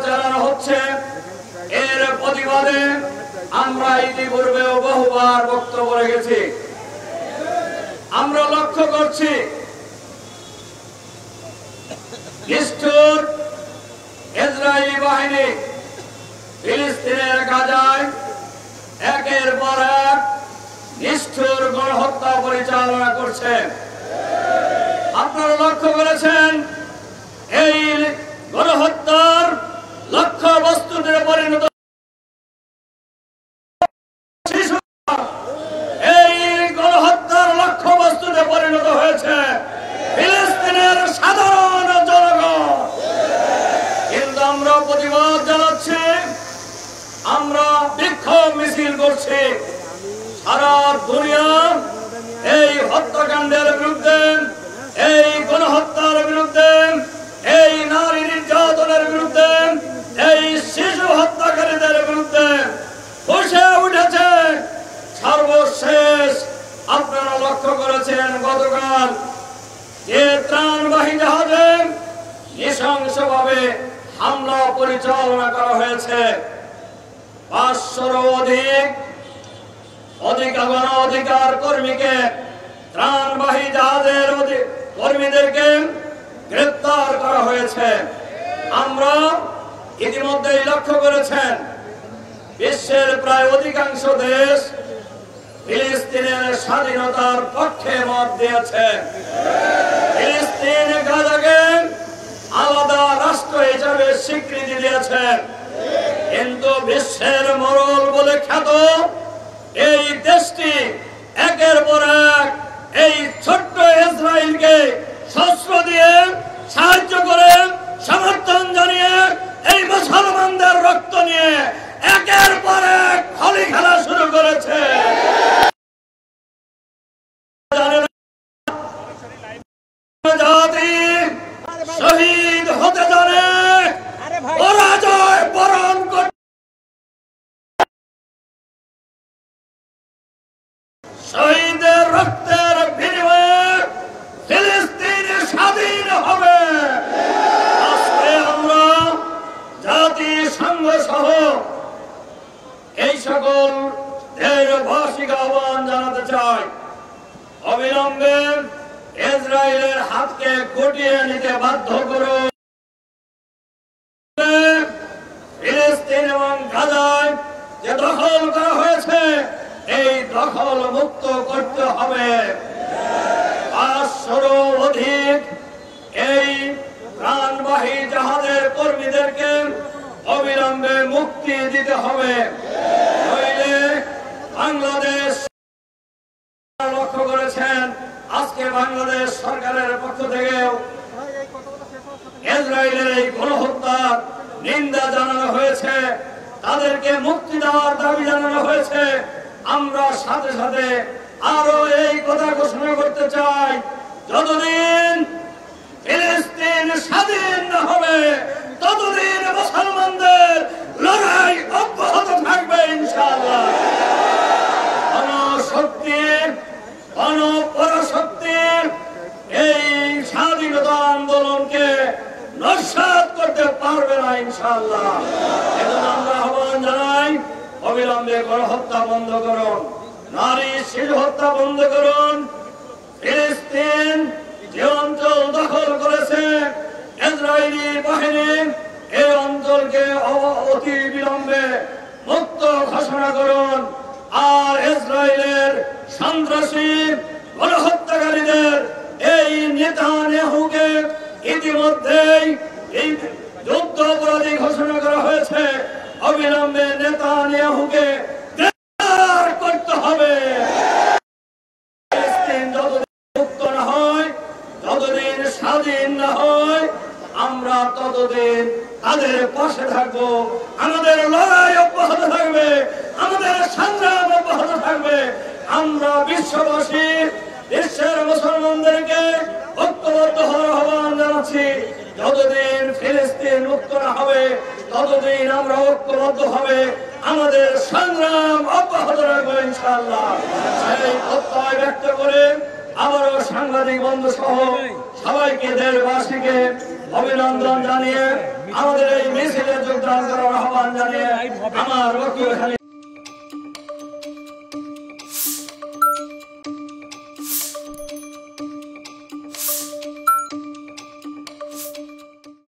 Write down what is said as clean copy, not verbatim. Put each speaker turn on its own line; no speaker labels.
চালানো হচ্ছে, এর প্রতিবাদে আমরা ইতিপূর্বেও বহুবার বক্তব্য রেখেছি। আমরা লক্ষ্য করছি নিষ্ঠুর ইসরায়েলি বাহিনী ফিলিস্তিনের গাজায় একের পর এক নিষ্ঠুর গণহত্যা পরিচালনা করছে। আপনারা লক্ষ্য করেছেন এই গণহত্যার লক্ষ্য বস্তুতে পরিণত হয়েছে ফিলিস্তিনের সাধারণ জনগণ। কিন্তু আমরা প্রতিবাদ জানাচ্ছি, আমরা বিক্ষোভ মিছিল করছি। সারা দুনিয়া এই হত্যাকাণ্ডের বিরুদ্ধে, এই গণহত্যার বিরুদ্ধে, এই নারী নির্যাতনের বিরুদ্ধে, এই শিশু হত্যাকারীদের বিরুদ্ধে বসে উঠেছে। সর্বশেষ আপনারা লক্ষ্য করেছেন গতকাল যে ত্রাণবাহী জাহাজে নৃশংসভাবে হামলা পরিচালনা করা হয়েছে। 500-র অধিক গণ অধিকার কর্মীকে, ত্রাণবাহী জাহাজের কর্মীদেরকে গ্রেপ্তার করা হয়েছে। আমরা ইতিমধ্যেই লক্ষ্য করেছেন বিশ্বের প্রায় অধিকাংশ দেশ ফিলিস্তিনের স্বাধীনতার পক্ষে মত দিয়েছে। ফিলিস্তিন গাজাকে আলাদা রাষ্ট্র হিসাবে স্বীকৃতি দিয়েছে। কিন্তু বিশ্বের মোড়ল বলে খ্যাত এই দেশটি একের পর এক এই ছোট্ট ইসরায়েলকে শস্ত্র দিয়ে সাহায্য করে, সমর্থন জানিয়ে, এই মুসলমানদের রক্ত নিয়ে একের পর এক হোলি খেলা শুরু করেছে। জাতি শহীদ হতে জানে, পরাজয় বরণ করতে শহীদের রক্তের বিনিময়ে ফিলিস্তিন স্বাধীন হবে। আজকে আমরা জাতিসংঘ সহ এই সকল দেশবাসীকে আহ্বান জানাতে চাই, অবিলম্বে ইসরায়েলের হাতকে গুটিয়ে নিতে বাধ্য করুন। ফিলিস্তিন এবং গাজায় যে দখল করা হয়েছে, এই দখল মুক্ত করতে হবে। 500-র অধিক এই ত্রাণবাহী জাহাজের কর্মীদেরকে অবিলম্বে মুক্তি দিতে হবে। নইলে বাংলাদেশ লক্ষ্য করেছেন আজকে বাংলাদেশ সরকারের পক্ষ থেকেও ইসরায়েলের এই গণহত্যার নিন্দা জানানো হয়েছে, তাদেরকে মুক্তি দেওয়ার দাবি জানানো হয়েছে। আমরা সাথে সাথে আরো এই কথা ঘোষণা করতে চাই, যতদিন ফিলিস্তিন স্বাধীন না হবে ততদিন মুসলমানদের লড়াই অব্যাহত থাকবে ইনশাআল্লাহ। গণশক্তির, গণপরাশক্তির এই স্বাধীনতা আন্দোলনকে নস্যাৎ করতে পারবে না ইনশাআল্লাহ। এজন্য আমরা আহ্বান জানাই, অবিলম্বে গণহত্যা বন্ধ করুন, নারী শিশু হত্যা বন্ধ করুন। ফিলিস্তিন যে অঞ্চল দখল করেছে ইসরায়েলি বাহিনী, এই অঞ্চলকে অতি বিলম্বে মুক্ত ঘোষণা করুন। আর ইসরায়েলের সন্ত্রাসী গণহত্যাকারীদের এই নেতানিয়াহুকে ইতিমধ্যেই এই যুদ্ধ অপরাধী ঘোষণা করা হয়েছে। অবিলম্বে নেতানিয়াহুকে গ্রেফতার করতে হবে। ফিলিস্তিন যতদিন মুক্ত না হয়, যতদিন স্বাধীন না হয়, আমরা ততদিন তাদের পাশে থাকবো। আমাদের লড়াই অব্যাহত থাকবে, আমাদের সংগ্রাম অব্যাহত থাকবে। আমরা বিশ্ববাসী, বিশ্বের মুসলমানদেরকে ঐক্যবদ্ধ হওয়ার আহ্বান জানাচ্ছি। যতদিন ফিলিস্তিন মুক্ত না হবে ততদিন আমরা ঐক্যবদ্ধ হবে, আমাদের সংগ্রাম অব্যাহত রাখবো ইনশাআল্লাহ। সেই প্রত্যয় ব্যক্ত করে আবারও সাংবাদিক বন্ধু সহ সবাইকে, দেশবাসীকে অভিনন্দন জানিয়ে আমাদের এই মিছিলে যোগদান করার আহ্বান জানিয়ে আমার বক্তব্য এখানে